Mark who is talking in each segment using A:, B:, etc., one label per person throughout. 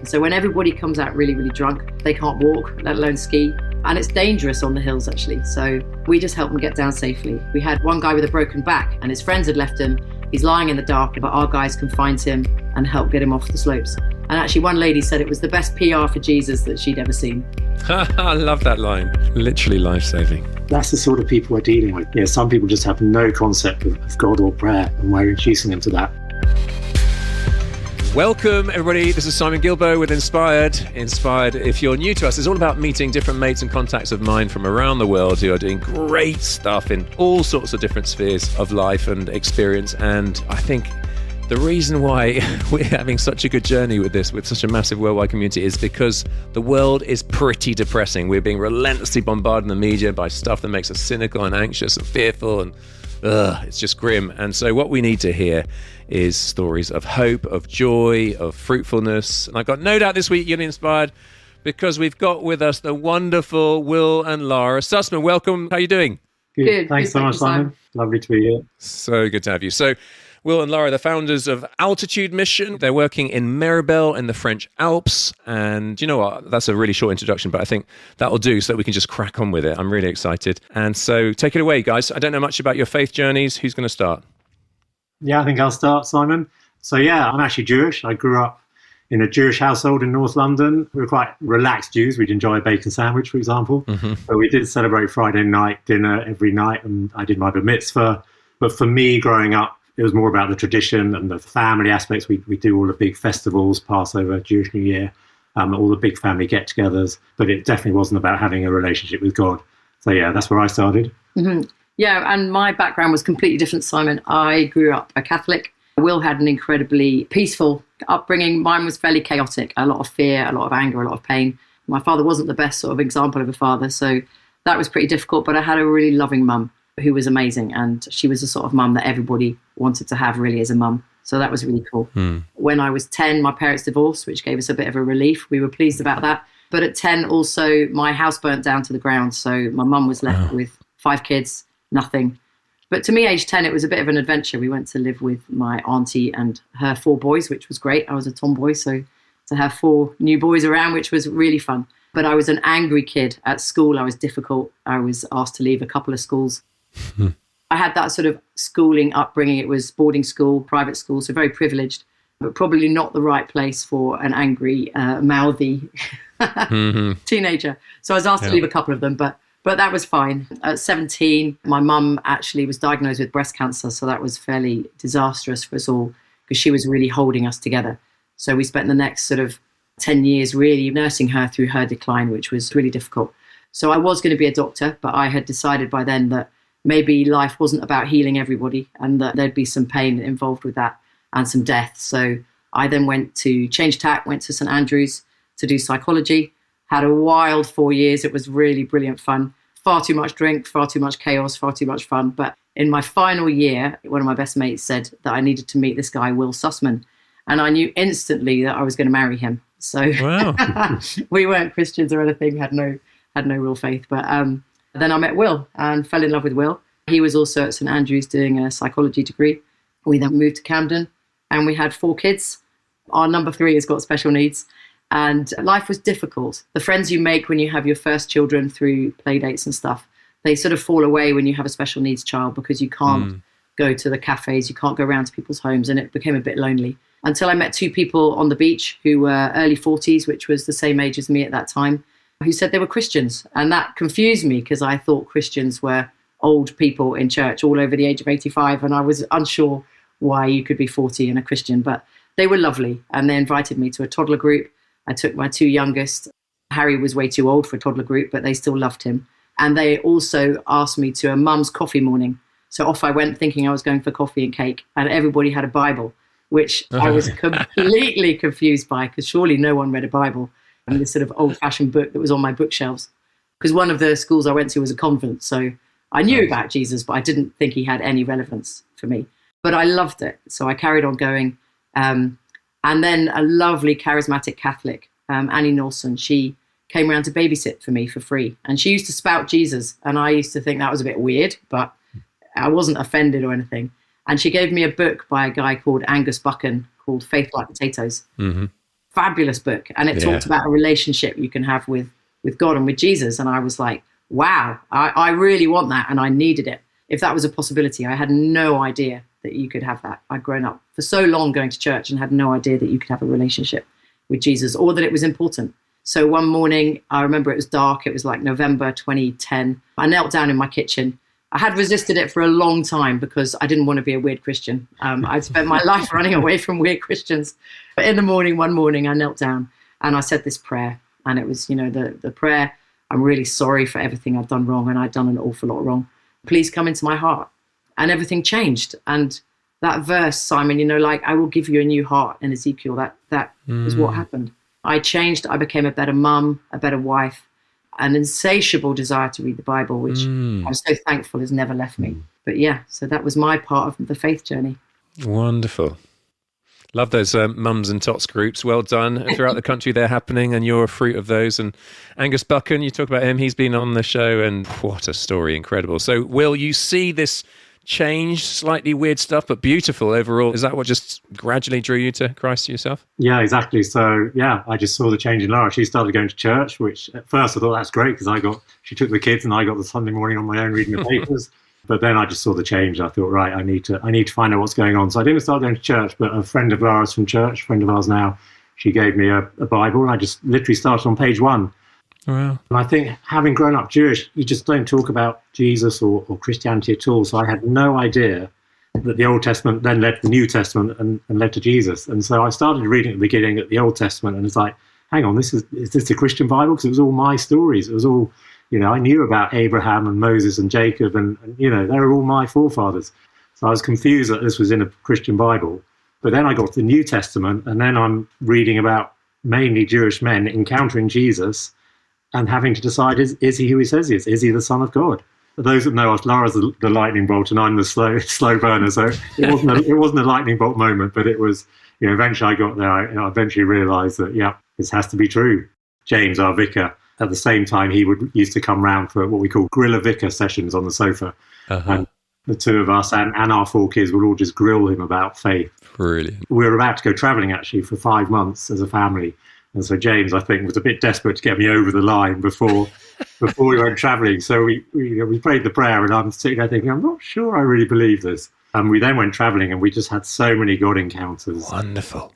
A: So when everybody comes out really, really drunk, they can't walk, let alone ski. And it's dangerous on the hills, actually. So we just help them get down safely. We had one guy with a broken back and his friends had left him. He's lying in the dark, but our guys can find him and help get him off the slopes. And actually one lady said it was the best PR for Jesus that she'd ever seen.
B: I love that line. Literally life-saving.
C: That's the sort of people we're dealing with. Yeah, some people just have no concept of God or prayer, and we're introducing them to that.
B: Welcome, everybody. This is Simon Gilbo with Inspired. Inspired, if you're new to us, it's all about meeting different mates and contacts of mine from around the world who are doing great stuff in all sorts of different spheres of life and experience. And I think the reason why we're having such a good journey with this, with such a massive worldwide community, is because the world is pretty depressing. We're being relentlessly bombarded in the media by stuff that makes us cynical and anxious and fearful, and it's just grim. And so what we need to hear is stories of hope, of joy, of fruitfulness. And I've got no doubt this week you're inspired because we've got with us the wonderful Will and Lara Sussman. Welcome. How are you doing?
C: Good. Thanks so much, Simon. Lovely to be here.
B: So good to have you. So Will and Lara are the founders of Altitude Mission. They're working in Meribel in the French Alps. And you know what? That's a really short introduction, but I think that'll do so that we can just crack on with it. I'm really excited. And so take it away, guys. I don't know much about your faith journeys. Who's going to start?
C: Yeah, I think I'll start, Simon. So yeah, I'm actually Jewish. I grew up in a Jewish household in North London. We were quite relaxed Jews. We'd enjoy a bacon sandwich, for example. Mm-hmm. But we did celebrate Friday night dinner every night, and I did my bar mitzvah. But for me, growing up, it was more about the tradition and the family aspects. We do all the big festivals, Passover, Jewish New Year, all the big family get-togethers. But it definitely wasn't about having a relationship with God. So yeah, that's where I started.
A: Mm-hmm. Yeah, and my background was completely different, Simon. I grew up a Catholic. Will had an incredibly peaceful upbringing. Mine was fairly chaotic, a lot of fear, a lot of anger, a lot of pain. My father wasn't the best sort of example of a father, so that was pretty difficult. But I had a really loving mum who was amazing, and she was the sort of mum that everybody wanted to have really as a mum. So that was really cool. When I was 10, my parents divorced, which gave us a bit of a relief. We were pleased about that. But at 10 also, my house burnt down to the ground. So my mum was left with 5 kids, nothing. But to me, age 10, it was a bit of an adventure. We went to live with my auntie and her 4 boys, which was great. I was a tomboy, so to have 4 new boys around, which was really fun. But I was an angry kid at school. I was difficult. I was asked to leave a couple of schools. I had that sort of schooling upbringing. It was boarding school, private school, so very privileged, but probably not the right place for an angry, mouthy teenager. So I was asked to leave a couple of them, but that was fine. At 17, my mum actually was diagnosed with breast cancer, so that was fairly disastrous for us all because she was really holding us together. So we spent the next sort of 10 years really nursing her through her decline, which was really difficult. So I was going to be a doctor, but I had decided by then that maybe life wasn't about healing everybody and that there'd be some pain involved with that and some death. So I then went to change tack, went to St Andrews to do psychology, had a wild 4 years. It was really brilliant fun. Far too much drink, far too much chaos, far too much fun. But in my final year, one of my best mates said that I needed to meet this guy, Will Sussman. And I knew instantly that I was going to marry him. So wow. We weren't Christians or anything, had no real faith. But then I met Will and fell in love with Will. He was also at St Andrews doing a psychology degree. We then moved to Camden and we had 4 kids. Our number 3 has got special needs. And life was difficult. The friends you make when you have your first children through play dates and stuff, they sort of fall away when you have a special needs child because you can't go to the cafes, you can't go around to people's homes, and it became a bit lonely. Until I met 2 people on the beach who were early 40s, which was the same age as me at that time, who said they were Christians. And that confused me because I thought Christians were old people in church all over the age of 85, and I was unsure why you could be 40 and a Christian, but they were lovely. And they invited me to a toddler group. I took my 2 youngest. Harry was way too old for a toddler group, but they still loved him. And they also asked me to a mum's coffee morning. So off I went thinking I was going for coffee and cake, and everybody had a Bible, which I was completely confused by because surely no one read a Bible and this sort of old-fashioned book that was on my bookshelves. Because one of the schools I went to was a convent, so I knew about Jesus, but I didn't think he had any relevance for me. But I loved it, so I carried on going. And then a lovely charismatic Catholic, Annie Norson, she came around to babysit for me for free. And she used to spout Jesus. And I used to think that was a bit weird, but I wasn't offended or anything. And she gave me a book by a guy called Angus Buchan called Faith Like Potatoes. fabulous book. And it talked about a relationship you can have with God and with Jesus. And I was like, wow, I really want that. And I needed it. If that was a possibility, I had no idea that you could have that. I'd grown up for so long going to church and had no idea that you could have a relationship with Jesus or that it was important. So one morning, I remember it was dark. It was like November 2010. I knelt down in my kitchen. I had resisted it for a long time because I didn't want to be a weird Christian. I'd spent my life running away from weird Christians. But in the morning, one morning, I knelt down and I said this prayer. And it was, the prayer, I'm really sorry for everything I've done wrong, and I'd done an awful lot wrong. Please come into my heart. And everything changed. And that verse, Simon, I will give you a new heart in Ezekiel, that is what happened. I changed. I became a better mum, a better wife, an insatiable desire to read the Bible, which I'm so thankful has never left me. But yeah, so that was my part of the faith journey.
B: Wonderful. Love those mums and tots groups. Well done. Throughout the country, they're happening, and you're a fruit of those. And Angus Buchan, you talk about him. He's been on the show, and what a story. Incredible. So, Will, you see this change, slightly weird stuff, but beautiful overall. Is that what just gradually drew you to Christ yourself?
C: Yeah, exactly. So, I just saw the change in Lara. She started going to church, which at first I thought that's great because she took the kids and I got the Sunday morning on my own reading the papers. But then I just saw the change. I thought, right, I need to find out what's going on. So I didn't start going to church, but a friend of Lara's from church, friend of ours now, she gave me a Bible, and I just literally started on page 1.
B: Wow.
C: And I think having grown up Jewish, you just don't talk about Jesus or Christianity at all. So I had no idea that the Old Testament then led to the New Testament and led to Jesus. And so I started reading at the beginning at the Old Testament, and it's like, hang on, is this the Christian Bible? Because it was all my stories. It was all, I knew about Abraham and Moses and Jacob, and they were all my forefathers. So I was confused that this was in a Christian Bible. But then I got to the New Testament, and then I'm reading about mainly Jewish men encountering Jesus and having to decide, is he who he says he is? Is he the Son of God? For those that know us, Lara's the lightning bolt and I'm the slow burner. So it wasn't a lightning bolt moment, but it was, eventually I got there. I eventually realised that, this has to be true. James, our vicar, at the same time, he used to come round for what we call griller vicar sessions on the sofa. Uh-huh. And the two of us and our 4 kids would all just grill him about faith.
B: Brilliant.
C: We were about to go travelling, actually, for 5 months as a family. And so James, I think, was a bit desperate to get me over the line before we went travelling. So we prayed the prayer, and I'm sitting there thinking, I'm not sure I really believe this. And we then went travelling, and we just had so many God encounters.
B: Wonderful.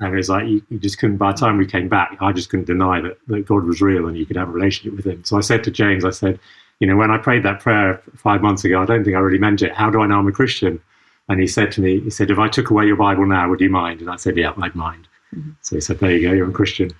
C: And it was like, you just couldn't, by the time we came back, I just couldn't deny that God was real and you could have a relationship with him. So I said to James, when I prayed that prayer 5 months ago, I don't think I really meant it. How do I know I'm a Christian? And he said to me, if I took away your Bible now, would you mind? And I said, yeah, I'd mind. Mm-hmm. So he said, there you go, you're a Christian.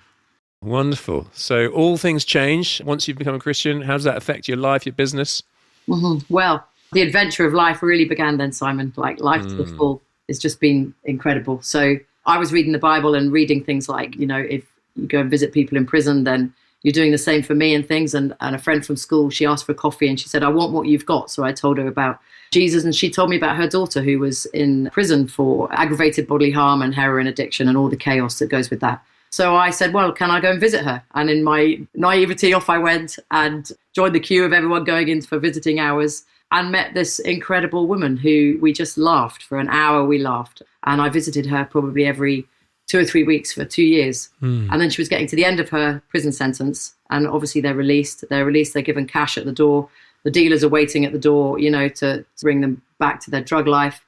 B: Wonderful. So all things change once you've become a Christian. How does that affect your life, your business?
A: Mm-hmm. Well, the adventure of life really began then, Simon. Like life to the full. It's just been incredible. So I was reading the Bible and reading things like, if you go and visit people in prison, then you're doing the same for me and things. And a friend from school, she asked for coffee and she said, I want what you've got. So I told her about Jesus, and she told me about her daughter who was in prison for aggravated bodily harm and heroin addiction and all the chaos that goes with that. So I said, well, can I go and visit her? And in my naivety, off I went and joined the queue of everyone going in for visiting hours and met this incredible woman who we just laughed. For an hour, we laughed. And I visited her probably every 2 or 3 weeks for 2 years. And then she was getting to the end of her prison sentence. And obviously they're released. They're given cash at the door. The dealers are waiting at the door, to bring them back to their drug life.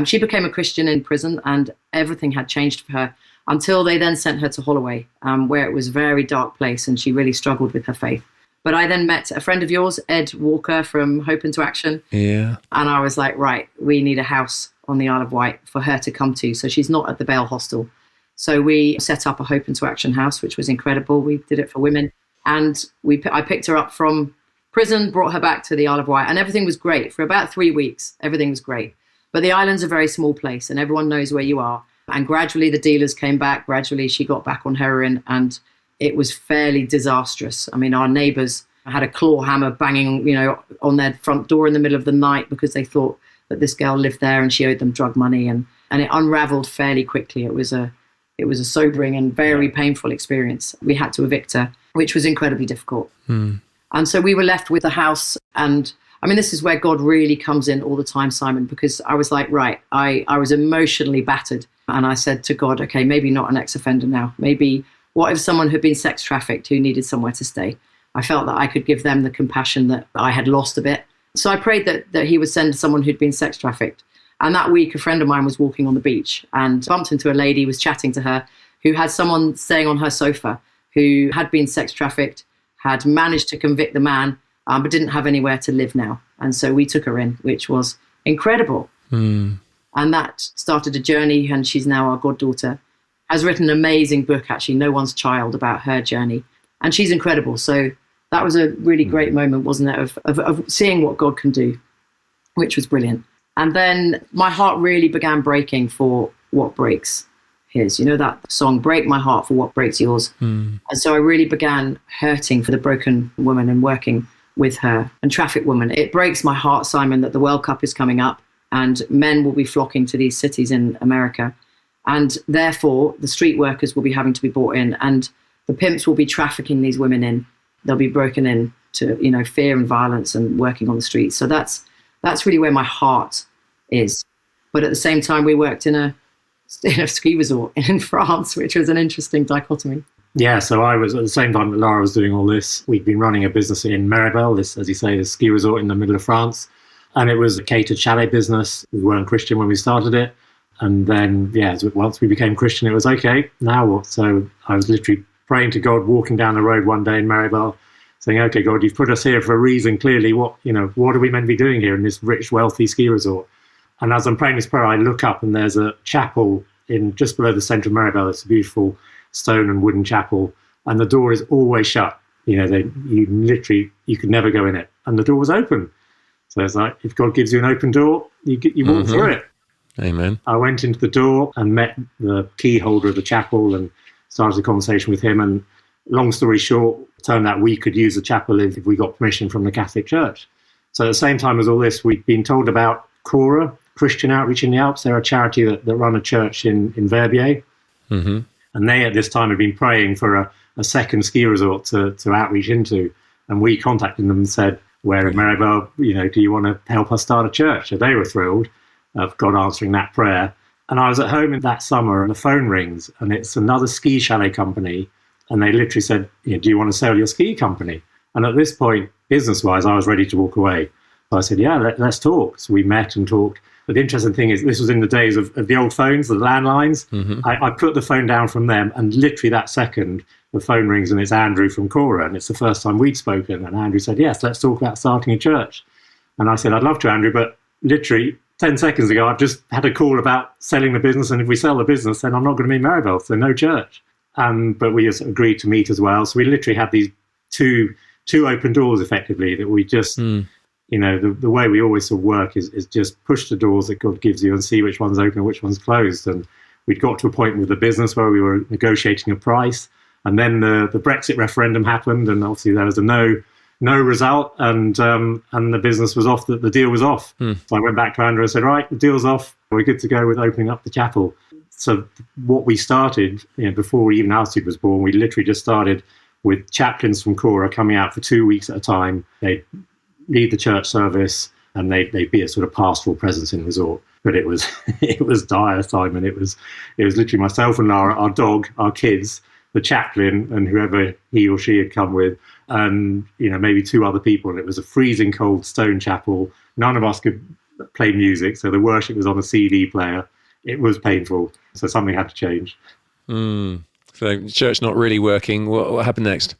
A: She became a Christian in prison, and everything had changed for her until they then sent her to Holloway, where it was a very dark place and she really struggled with her faith. But I then met a friend of yours, Ed Walker from Hope into Action. Yeah. And I was like, right, we need a house on the Isle of Wight for her to come to. So she's not at the Bail Hostel. So we set up a Hope into Action house, which was incredible. We did it for women. And I picked her up from prison, brought her back to the Isle of Wight, and everything was great. For about 3 weeks, everything was great. But the island's a very small place and everyone knows where you are. And gradually the dealers came back. Gradually she got back on heroin, and it was fairly disastrous. I mean, our neighbours had a claw hammer banging, on their front door in the middle of the night because they thought that this girl lived there and she owed them drug money. And it unraveled fairly quickly. It was a sobering and very painful experience. We had to evict her, which was incredibly difficult. And so we were left with the house. And I mean, this is where God really comes in all the time, Simon, because I was like, right, I was emotionally battered. And I said to God, okay, maybe not an ex-offender now. Maybe what if someone who'd been sex trafficked who needed somewhere to stay? I felt that I could give them the compassion that I had lost a bit. So I prayed that he would send someone who'd been sex trafficked. And that week, a friend of mine was walking on the beach and bumped into a lady, was chatting to her, who had someone staying on her sofa who had been sex trafficked, had managed to convict the man, but didn't have anywhere to live now. And so we took her in, which was incredible. And that started a journey, and she's now our goddaughter. Has written an amazing book, actually, No One's Child, about her journey. And she's incredible. So that was a really great moment, wasn't it, of seeing what God can do, which was brilliant. And then my heart really began breaking for what breaks his. You know that song, Break My Heart for What Breaks Yours? And so I really began hurting for the broken woman and working with her and trafficked women. It breaks my heart, Simon, that the World Cup is coming up and men will be flocking to these cities in America. And therefore, the street workers will be having to be brought in, and the pimps will be trafficking these women in. They'll be broken in to, you know, fear and violence and working on the streets. So that's really where my heart is. But at the same time, we worked in a ski resort in France, which was an interesting dichotomy.
C: Yeah, so I was, at the same time that Lara was doing all this, we'd been running a business in Meribel, this, as you say, this ski resort in the middle of France. And it was a catered chalet business. We weren't Christian when we started it. And then, yeah, once we became Christian, it was, okay, now what? So I was literally praying to God, walking down the road one day in Meribel, saying, okay, God, you've put us here for a reason, clearly. What are we meant to be doing here in this rich, wealthy ski resort? And as I'm praying this prayer, I look up and there's a chapel in just below the centre of Meribel. It's a beautiful stone and wooden chapel. And the door is always shut. You could never go in it. And the door was open. So it's like, if God gives you an open door, you walk through it.
B: Amen.
C: I went into the door and met the key holder of the chapel and started a conversation with him. And long story short, it turned out we could use the chapel if we got permission from the Catholic Church. So at the same time as all this, we'd been told about Cora, Christian Outreach in the Alps. They're a charity that run a church in Verbier. And they at this time had been praying for a second ski resort to outreach into. And we contacted them and said, we're in Meribel, do you want to help us start a church? So they were thrilled of God answering that prayer. And I was at home in that summer and the phone rings and it's another ski chalet company. And they literally said, do you want to sell your ski company? And at this point, business-wise, I was ready to walk away. So I said, yeah, let's talk. So we met and talked. But the interesting thing is, this was in the days of the old phones, the landlines. I put the phone down from them, and literally that second, the phone rings, and it's Andrew from Cora, and it's the first time we'd spoken. And Andrew said, yes, let's talk about starting a church. And I said, I'd love to, Andrew, but literally 10 seconds ago, I've just had a call about selling the business, and if we sell the business, then I'm not going to be in Meribel, so no church. But we just agreed to meet as well. So we literally had these two open doors, effectively, that we just... the way we always sort of work is just push the doors that God gives you and see which one's open and which one's closed. And we'd got to a point with the business where we were negotiating a price. And then the Brexit referendum happened, and obviously there was a no result, and the business was off, the deal was off. So I went back to Andrew and said, right, the deal's off. We're good to go with opening up the chapel. So what we started, before even Altitude was born, we literally just started with chaplains from Cora coming out for 2 weeks at a time. They'd lead the church service, and they'd be a sort of pastoral presence in the resort. But it was dire, Simon. It was literally myself and Lara, our dog, our kids, the chaplain, and whoever he or she had come with, and maybe two other people. And it was a freezing cold stone chapel. None of us could play music, so the worship was on a CD player. It was painful, so something had to change.
B: So church not really working. What happened next?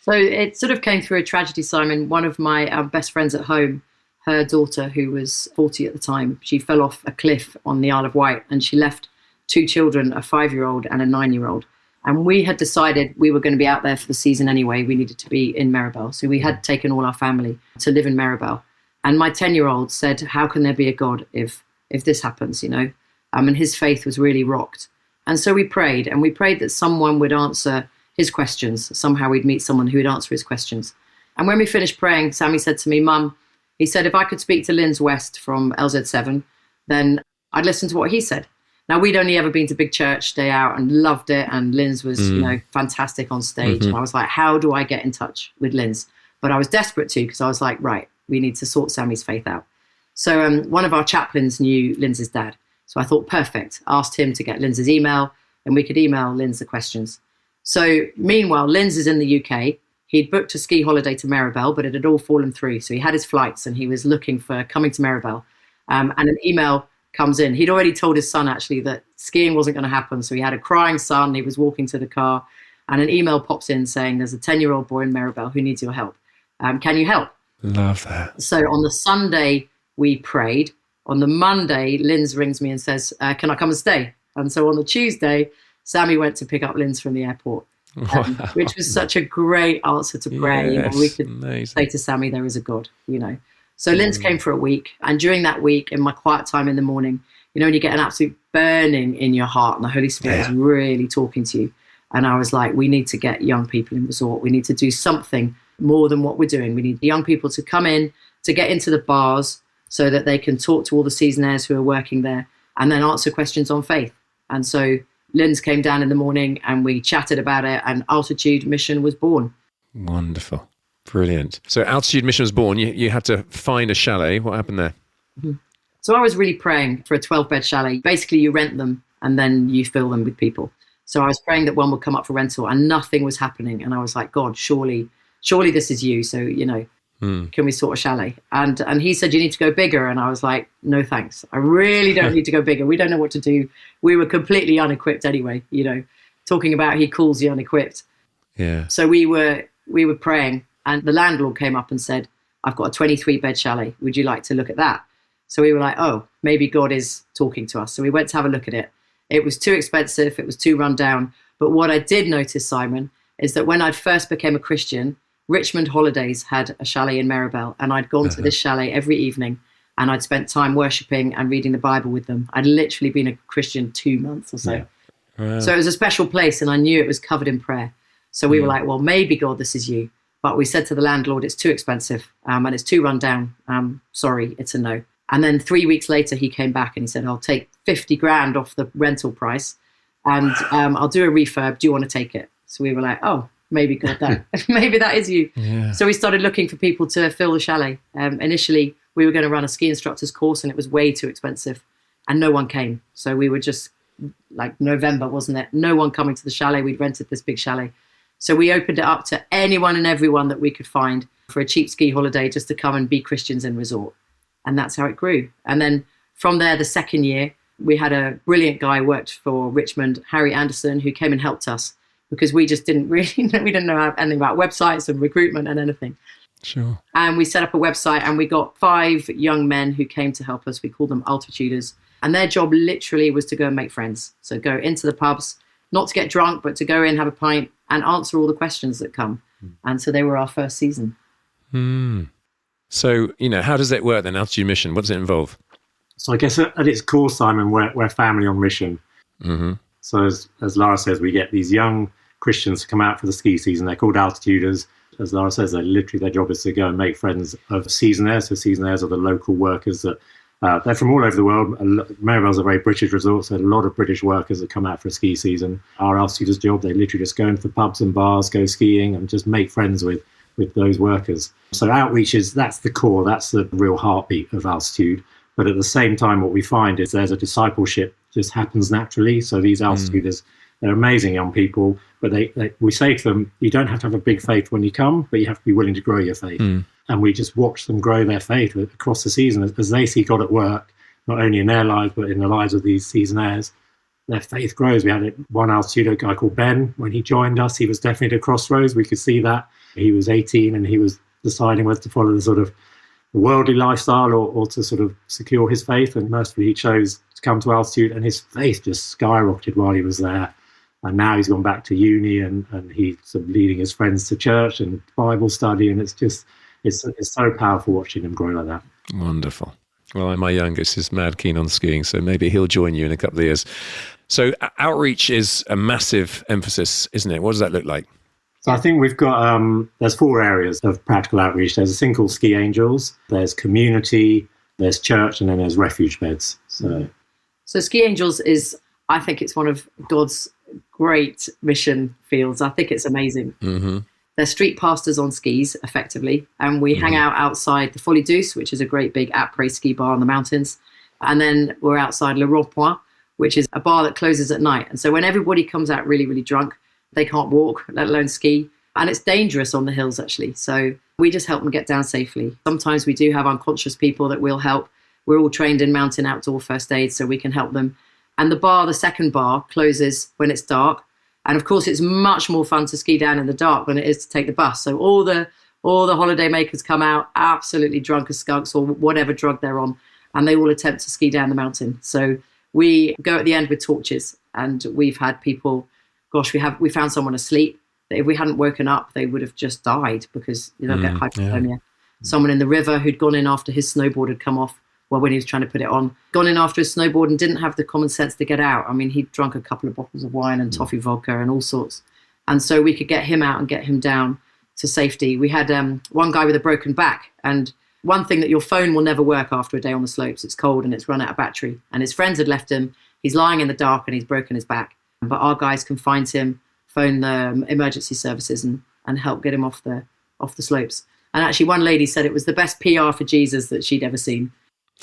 A: So it sort of came through a tragedy, Simon. One of my best friends at home, her daughter, who was 40 at the time, she fell off a cliff on the Isle of Wight, and she left two children, a 5-year-old and a 9-year-old. And we had decided we were going to be out there for the season anyway. We needed to be in Meribel. So we had taken all our family to live in Meribel. And my 10-year-old said, how can there be a God if this happens, And his faith was really rocked. And so we prayed that someone would answer his questions. Somehow we'd meet someone who would answer his questions. And when we finished praying, Sammy said to me, Mum, he said, if I could speak to Linz West from LZ7, then I'd listen to what he said. Now, we'd only ever been to Big Church Day Out and loved it. And Linz was, fantastic on stage. And I was like, how do I get in touch with Linz? But I was desperate to, because I was like, right, we need to sort Sammy's faith out. So one of our chaplains knew Linz's dad. So I thought, perfect. Asked him to get Lindsay's email and we could email Linz the questions. So meanwhile, Linz is in the UK. He'd booked a ski holiday to Meribel, but it had all fallen through. So he had his flights and he was looking for coming to Meribel. And an email comes in. He'd already told his son, actually, that skiing wasn't going to happen. So he had a crying son. He was walking to the car. And an email pops in saying, there's a 10-year-old boy in Meribel who needs your help. Can you help?
B: Love that.
A: So on the Sunday, we prayed. On the Monday, Linz rings me and says, can I come and stay? And so on the Tuesday, Sammy went to pick up Linz from the airport.
B: Wow.
A: Which was such a great answer to prayer.
B: Yes,
A: we could
B: amazing.
A: say to Sammy, there is a God, So Linz came for a week. And during that week, in my quiet time in the morning, when you get an absolute burning in your heart and the Holy Spirit is really talking to you. And I was like, we need to get young people in resort. We need to do something more than what we're doing. We need young people to come in, to get into the bars so that they can talk to all the seasonaires who are working there and then answer questions on faith. And so Linz came down in the morning and we chatted about it and Altitude Mission was born.
B: Wonderful. Brilliant. So Altitude Mission was born. You had to find a chalet. What happened there?
A: Mm-hmm. So I was really praying for a 12-bed chalet. Basically, you rent them and then you fill them with people. So I was praying that one would come up for rental and nothing was happening. And I was like, God, surely this is you. So, can we sort a chalet? And he said, you need to go bigger. And I was like, no, thanks. I really don't need to go bigger. We don't know what to do. We were completely unequipped anyway, talking about he calls the unequipped.
B: Yeah.
A: So we were praying and the landlord came up and said, I've got a 23-bed chalet. Would you like to look at that? So we were like, oh, maybe God is talking to us. So we went to have a look at it. It was too expensive. It was too run down. But what I did notice, Simon, is that when I first became a Christian, Richmond Holidays had a chalet in Meribel, and I'd gone to this chalet every evening, and I'd spent time worshipping and reading the Bible with them. I'd literally been a Christian 2 months or so.
B: Yeah. Wow.
A: So it was a special place, and I knew it was covered in prayer. So we were like, well, maybe, God, this is you. But we said to the landlord, it's too expensive, and it's too run down. Sorry, it's a no. And then 3 weeks later, he came back and he said, I'll take 50 grand off the rental price and I'll do a refurb. Do you want to take it? So we were like, oh, maybe God, maybe that is you.
B: Yeah.
A: So we started looking for people to fill the chalet. Initially, we were going to run a ski instructor's course and it was way too expensive and no one came. So we were just like November, wasn't it? No one coming to the chalet. We'd rented this big chalet. So we opened it up to anyone and everyone that we could find for a cheap ski holiday just to come and be Christians in resort. And that's how it grew. And then from there, the second year, we had a brilliant guy who worked for Richmond, Harry Anderson, who came and helped us because we just didn't really know, we didn't know anything about websites and recruitment and anything.
B: Sure.
A: And we set up a website and we got 5 young men who came to help us. We called them Altituders. And their job literally was to go and make friends. So go into the pubs, not to get drunk, but to go in, have a pint and answer all the questions that come. And so they were our first season.
B: So, how does it work then, Altitude Mission? What does it involve?
C: So I guess at its core, Simon, we're family on mission.
B: Mm-hmm.
C: So as Lara says, we get these young Christians to come out for the ski season. They're called Altituders. As Lara says, their job is to go and make friends of seasonaires. So seasonaires are the local workers that they're from all over the world. Meribel's a very British resort, so a lot of British workers that come out for a ski season. Our Altituders' job, they literally just go into the pubs and bars, go skiing and just make friends with those workers. So outreach that's the core, that's the real heartbeat of Altitude. But at the same time, what we find is there's a discipleship just happens naturally. So these Altituders, they're amazing young people, but we say to them, you don't have to have a big faith when you come, but you have to be willing to grow your faith. And we just watch them grow their faith across the season as they see God at work, not only in their lives, but in the lives of these seasonaires. Their faith grows. We had one Altitude guy called Ben. When he joined us, he was definitely at a crossroads. We could see that. He was 18 and he was deciding whether to follow the sort of worldly lifestyle or to sort of secure his faith. And mercifully, he chose to come to Altitude and his faith just skyrocketed while he was there. And now he's gone back to uni and he's sort of leading his friends to church and Bible study. And it's so powerful watching him grow like that.
B: Wonderful. Well, my youngest is mad keen on skiing, so maybe he'll join you in a couple of years. So outreach is a massive emphasis, isn't it? What does that look like?
C: So I think we've got, there's 4 areas of practical outreach. There's a thing called Ski Angels, there's community, there's church, and then there's refuge beds. So
A: Ski Angels I think it's one of God's great mission fields. I think it's amazing.
B: Mm-hmm.
A: They're street pastors on skis, effectively. And we hang out outside the Folie Douce, which is a great big après ski bar on the mountains. And then we're outside Le Rond-Point, which is a bar that closes at night. And so when everybody comes out really, really drunk, they can't walk, let alone ski. And it's dangerous on the hills, actually. So we just help them get down safely. Sometimes we do have unconscious people that we'll help. We're all trained in mountain outdoor first aid, so we can help them. And the second bar, closes when it's dark. And of course, it's much more fun to ski down in the dark than it is to take the bus. So all the holiday makers come out absolutely drunk as skunks or whatever drug they're on, and they all attempt to ski down the mountain. So we go at the end with torches, and we've had people, we found someone asleep. If we hadn't woken up, they would have just died because they'll get hypothermia. Yeah. Someone in the river who'd gone in after his snowboard had come off, when he was trying to put it on, gone in after his snowboard and didn't have the common sense to get out. I mean, he'd drunk a couple of bottles of wine and toffee vodka and all sorts. And so we could get him out and get him down to safety. We had one guy with a broken back, and one thing that your phone will never work after a day on the slopes. It's cold and it's run out of battery. And his friends had left him. He's lying in the dark and he's broken his back. But our guys can find him, phone the emergency services and help get him off the slopes. And actually one lady said it was the best PR for Jesus that she'd ever seen.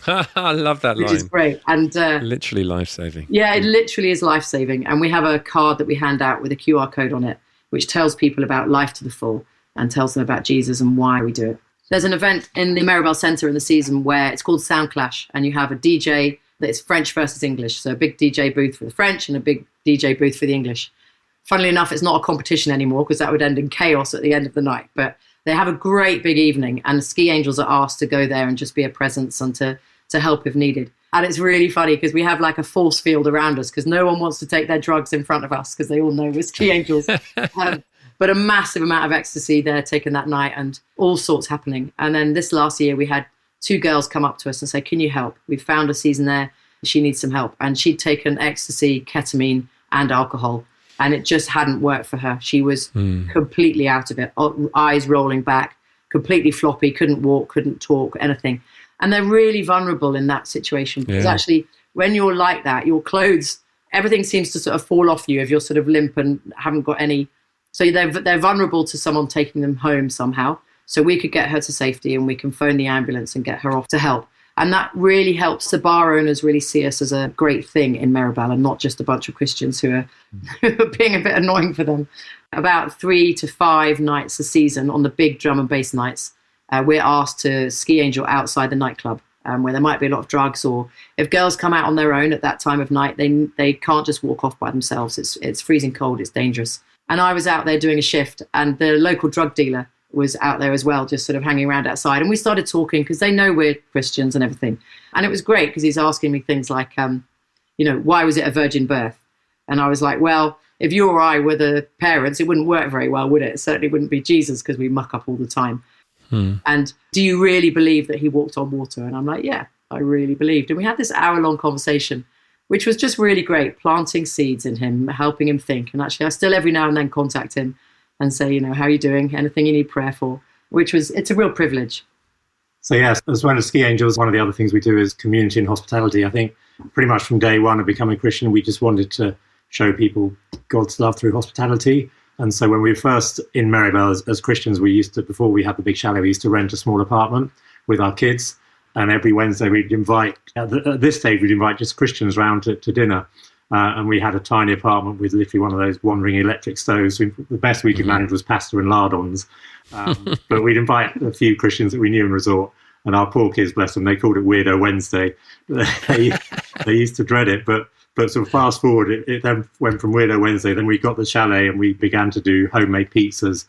B: I love that line.
A: Which is great. And
B: literally life-saving.
A: Yeah, it literally is life-saving. And we have a card that we hand out with a QR code on it, which tells people about life to the full and tells them about Jesus and why we do it. There's an event in the Meribel Centre in the season where it's called Sound Clash, and you have a DJ that's French versus English. So a big DJ booth for the French and a big DJ booth for the English. Funnily enough, it's not a competition anymore because that would end in chaos at the end of the night. But they have a great big evening, and the ski angels are asked to go there and just be a presence and to help if needed. And it's really funny because we have like a force field around us because no one wants to take their drugs in front of us because they all know we're ski angels. But a massive amount of ecstasy there taken that night and all sorts happening. And then this last year we had 2 girls come up to us and say, can you help? We found a season there. She needs some help. And she'd taken ecstasy, ketamine and alcohol. And it just hadn't worked for her. She was completely out of it, eyes rolling back, completely floppy, couldn't walk, couldn't talk, anything. And they're really vulnerable in that situation because actually when you're like that, your clothes, everything seems to sort of fall off you if you're sort of limp and haven't got any. So they're vulnerable to someone taking them home somehow. So we could get her to safety and we can phone the ambulance and get her off to help. And that really helps the bar owners really see us as a great thing in Meribel and not just a bunch of Christians who are being a bit annoying for them. About 3 to 5 nights a season on the big drum and bass nights, we're asked to ski angel outside the nightclub where there might be a lot of drugs, or if girls come out on their own at that time of night, they can't just walk off by themselves. It's freezing cold, it's dangerous. And I was out there doing a shift and the local drug dealer was out there as well, just sort of hanging around outside. And we started talking because they know we're Christians and everything. And it was great because he's asking me things like, why was it a virgin birth? And I was like, well, if you or I were the parents, it wouldn't work very well, would it? It certainly wouldn't be Jesus because we muck up all the time. And do you really believe that he walked on water? And I'm like, yeah, I really believed. And we had this hour-long conversation, which was just really great, planting seeds in him, helping him think. And actually, I still every now and then contact him and say, how are you doing? Anything you need prayer for? It's a real privilege.
C: So yes, as well as ski angels, one of the other things we do is community and hospitality. I think pretty much from day one of becoming Christian, we just wanted to show people God's love through hospitality. And so when we were first in Meribel as Christians, we used to, before we had the big chalet, we used to rent a small apartment with our kids. And every Wednesday we'd invite, at this stage, we'd invite just Christians round to dinner. And we had a tiny apartment with literally one of those wandering electric stoves. The best we could manage was pasta and lardons. But we'd invite a few Christians that we knew in resort. And our poor kids, bless them, they called it Weirdo Wednesday. They used to dread it. But sort of fast forward, it then went from Weirdo Wednesday. Then we got the chalet and we began to do homemade pizzas.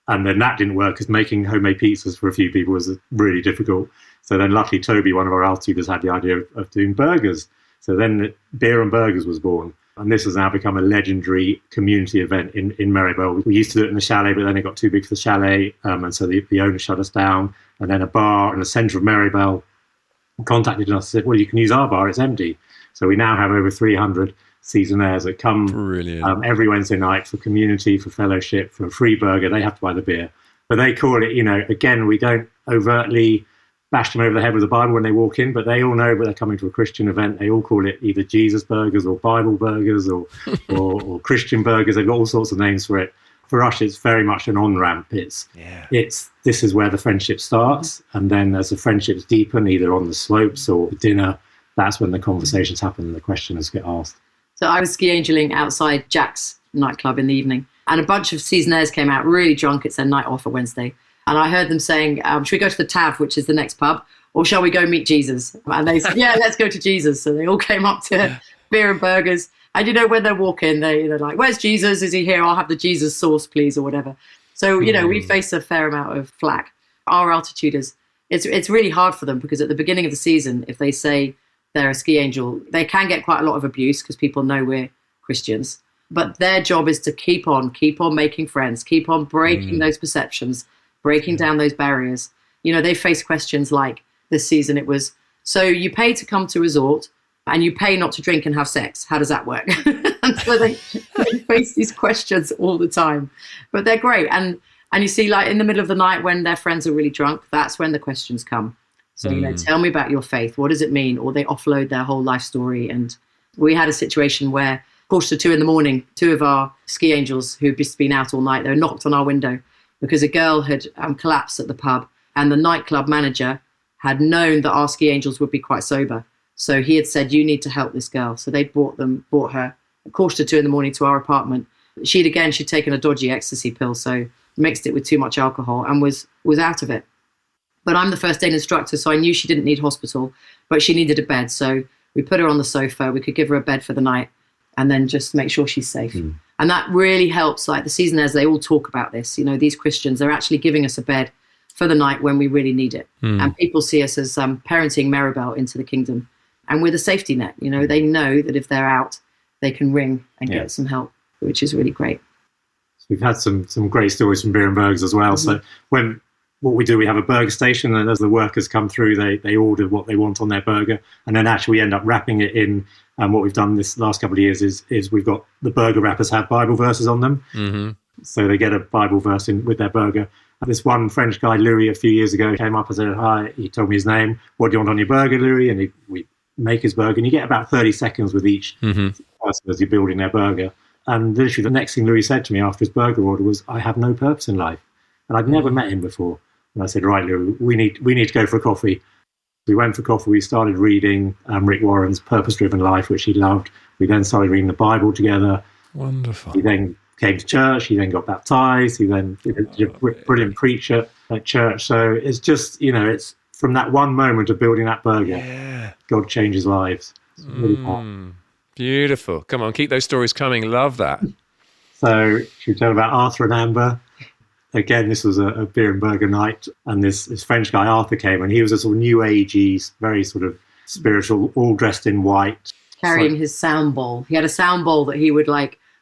C: And then that didn't work because making homemade pizzas for a few people was really difficult. So then luckily Toby, one of our altitudes, had the idea of doing burgers. So then Beer and Burgers was born. And this has now become a legendary community event in Meribel. We used to do it in the chalet, but then it got too big for the chalet. And so the owner shut us down. And then a bar in the centre of Meribel contacted us and said, well, you can use our bar, it's empty. So we now have over 300 seasonaires that come every Wednesday night for community, for fellowship, for a free burger. They have to buy the beer. But they call it, again, we don't overtly bash them over the head with the Bible when they walk in, but they all know that they're coming to a Christian event. They all call it either Jesus burgers or Bible burgers or Christian burgers. They've got all sorts of names for it. For us, it's very much an on-ramp. This is where the friendship starts. And then as the friendships deepen, either on the slopes or dinner, that's when the conversations happen and the questions get asked.
A: So I was ski angeling outside Jack's nightclub in the evening, and a bunch of seasonaires came out really drunk. It's their night off for Wednesday. And I heard them saying, should we go to the Tav, which is the next pub, or shall we go meet Jesus? And they said, yeah, let's go to Jesus. So they all came up to beer and burgers. And, when they're walking, they're like, where's Jesus? Is he here? I'll have the Jesus sauce, please, or whatever. So, we face a fair amount of flack. Our altitude it's really hard for them, because at the beginning of the season, if they say they're a ski angel, they can get quite a lot of abuse because people know we're Christians. But their job is to keep on making friends, keep on breaking those perceptions, breaking down those barriers. They face questions like this season. It was, so you pay to come to resort and you pay not to drink and have sex. How does that work? And so they face these questions all the time, but they're great. And you see, like in the middle of the night when their friends are really drunk, that's when the questions come. So, tell me about your faith. What does it mean? Or they offload their whole life story. And we had a situation where, 2:45 a.m, 2 of our ski angels who'd just been out all night, they knocked on our window because a girl had collapsed at the pub, and the nightclub manager had known that our ski angels would be quite sober. So he had said, you need to help this girl. So they brought her at 2:45 a.m. to our apartment. She'd taken a dodgy ecstasy pill, so mixed it with too much alcohol and was out of it. But I'm the first aid instructor, so I knew she didn't need hospital, but she needed a bed. So we put her on the sofa. We could give her a bed for the night and then just make sure she's safe. And that really helps. Like the seasonaires, they all talk about this. These Christians, they're actually giving us a bed for the night when we really need it. And people see us as parenting Meribel into the kingdom. And we're the safety net. They know that if they're out, they can ring and get some help, which is really great.
C: We've had some great stories from beer and burgers as well. So what we do, we have a burger station, and as the workers come through, they order what they want on their burger, and then actually we end up wrapping it in. And what we've done this last couple of years is we've got the burger wrappers have Bible verses on them. So they get a Bible verse in with their burger. And this one French guy, Louis, a few years ago came up and said, hi, he told me his name. What do you want on your burger, Louis? And we make his burger, and you get about 30 seconds with each person as you're building their burger. And literally the next thing Louis said to me after his burger order was, I have no purpose in life. And I'd never met him before. And I said, right, Louis, we need to go for a coffee. We went for coffee. We started reading Rick Warren's Purpose-Driven Life, which he loved. We then started reading the Bible together.
B: Wonderful.
C: He then came to church. He then got baptized. He then did a brilliant preacher at church. So it's just, it's from that one moment of building that burger, God changes lives. It's really fun.
B: Beautiful. Come on, keep those stories coming. Love that.
C: So should we tell about Arthur and Amber? Again, this was a beer and burger night, and this French guy, Arthur, came, and he was a sort of new agey, very sort of spiritual, all dressed in white.
A: Carrying his sound bowl. He had a sound bowl that he would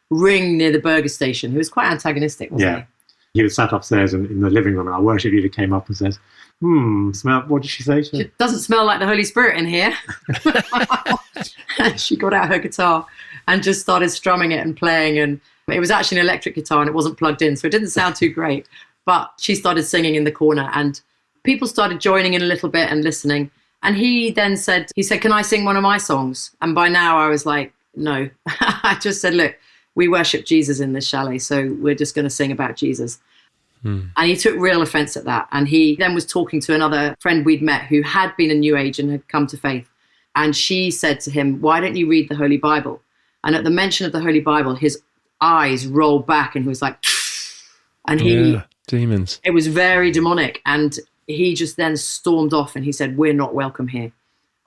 A: ring near the burger station. He was quite antagonistic, wasn't he?
C: He was sat upstairs in the living room, and our worship leader came up and says, smell, what did she say?
A: It doesn't smell like the Holy Spirit in here. She got out her guitar and just started strumming it and playing, and it was actually an electric guitar and it wasn't plugged in, so it didn't sound too great. But she started singing in the corner, and people started joining in a little bit and listening. And he then said, can I sing one of my songs? And by now I was like, no. I just said, look, we worship Jesus in this chalet, so we're just going to sing about Jesus. And he took real offense at that. And he then was talking to another friend we'd met who had been a New Age and had come to faith. And she said to him, why don't you read the Holy Bible? And at the mention of the Holy Bible, his eyes rolled back and he was like, and
B: demons.
A: It was very demonic. And he just then stormed off and he said, we're not welcome here.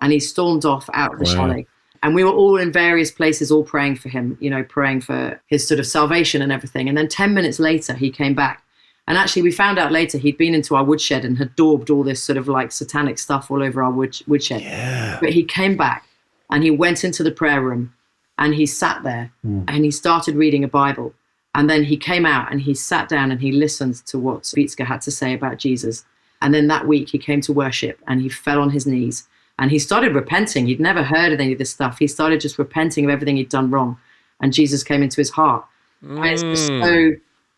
A: And he stormed off out of the chalet. And we were all in various places, all praying for him, praying for his sort of salvation and everything. And then 10 minutes later, he came back. And actually, we found out later he'd been into our woodshed and had daubed all this sort of satanic stuff all over our woodshed.
B: Yeah.
A: But he came back and he went into the prayer room and he sat there and he started reading a Bible. And then he came out and he sat down and he listened to what Vitska had to say about Jesus. And then that week he came to worship and he fell on his knees and he started repenting. He'd never heard of any of this stuff. He started just repenting of everything he'd done wrong. And Jesus came into his heart. And it's just so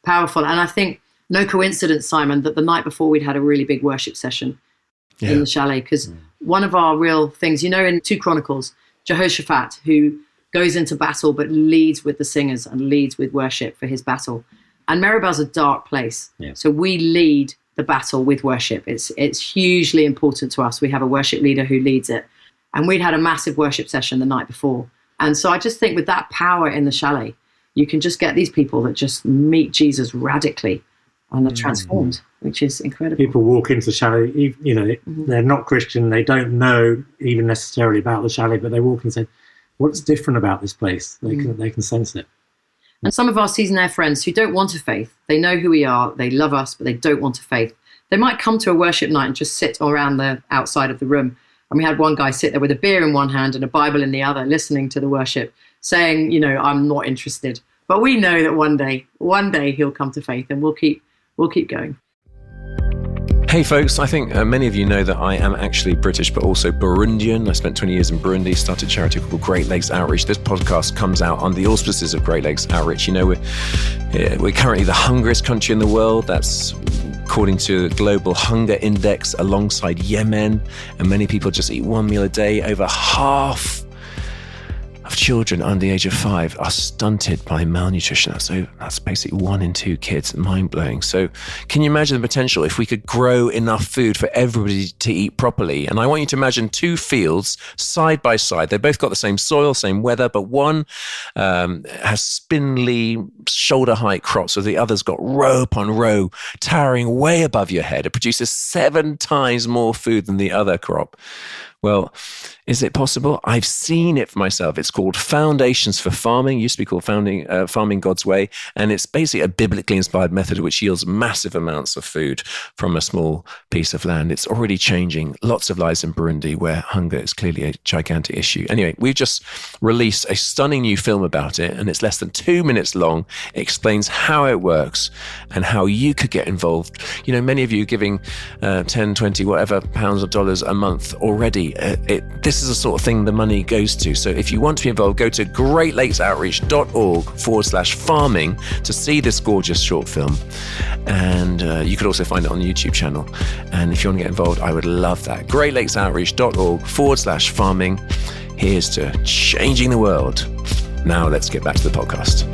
A: powerful. And I think, no coincidence, Simon, that the night before we'd had a really big worship session in the chalet, because one of our real things, in 2 Chronicles, Jehoshaphat, who goes into battle but leads with the singers and leads with worship for his battle. And Meribel's a dark place. Yeah. So we lead the battle with worship. It's hugely important to us. We have a worship leader who leads it. And we'd had a massive worship session the night before. And so I just think with that power in the chalet, you can just get these people that just meet Jesus radically and are transformed, which is incredible.
C: People walk into the chalet, you know, they're not Christian, they don't know even necessarily about the chalet, but they walk in and say, what's different about this place? They can sense it.
A: And some of our seasonaire friends who don't want a faith, they know who we are, they love us, but they don't want a faith. They might come to a worship night and just sit around the outside of the room. And we had one guy sit there with a beer in one hand and a Bible in the other, listening to the worship, saying, you know, I'm not interested. But we know that one day he'll come to faith, and we'll keep going.
B: Hey folks, I think many of you know that I am actually British, but also Burundian. I spent 20 years in Burundi, started a charity called Great Lakes Outreach. This podcast comes out under the auspices of Great Lakes Outreach. You know, we're currently the hungriest country in the world. That's according to the Global Hunger Index, alongside Yemen. And many people just eat one meal a day. Over half of children under the age of 5 are stunted by malnutrition. So that's basically 1 in 2 kids. Mind-blowing. So can you imagine the potential if we could grow enough food for everybody to eat properly? And I want you to imagine 2 fields side by side. They've both got the same soil, same weather, but one has spindly shoulder-height crops, so the other's got row upon row towering way above your head. It produces 7 times more food than the other crop. Well, is it possible? I've seen it for myself. It's called Foundations for Farming. It used to be called Farming God's Way. And it's basically a biblically inspired method which yields massive amounts of food from a small piece of land. It's already changing lots of lives in Burundi where hunger is clearly a gigantic issue. Anyway, we've just released a stunning new film about it, and it's less than 2 minutes long. It explains how it works and how you could get involved. You know, many of you are giving 10, 20, whatever pounds or dollars a month already. This is the sort of thing the money goes to. So if you want to be involved, go to greatlakesoutreach.org/farming to see this gorgeous short film. And you could also find it on the YouTube channel. And if you want to get involved, I would love that. greatlakesoutreach.org/farming. Here's to changing the world. Now let's get back to the podcast.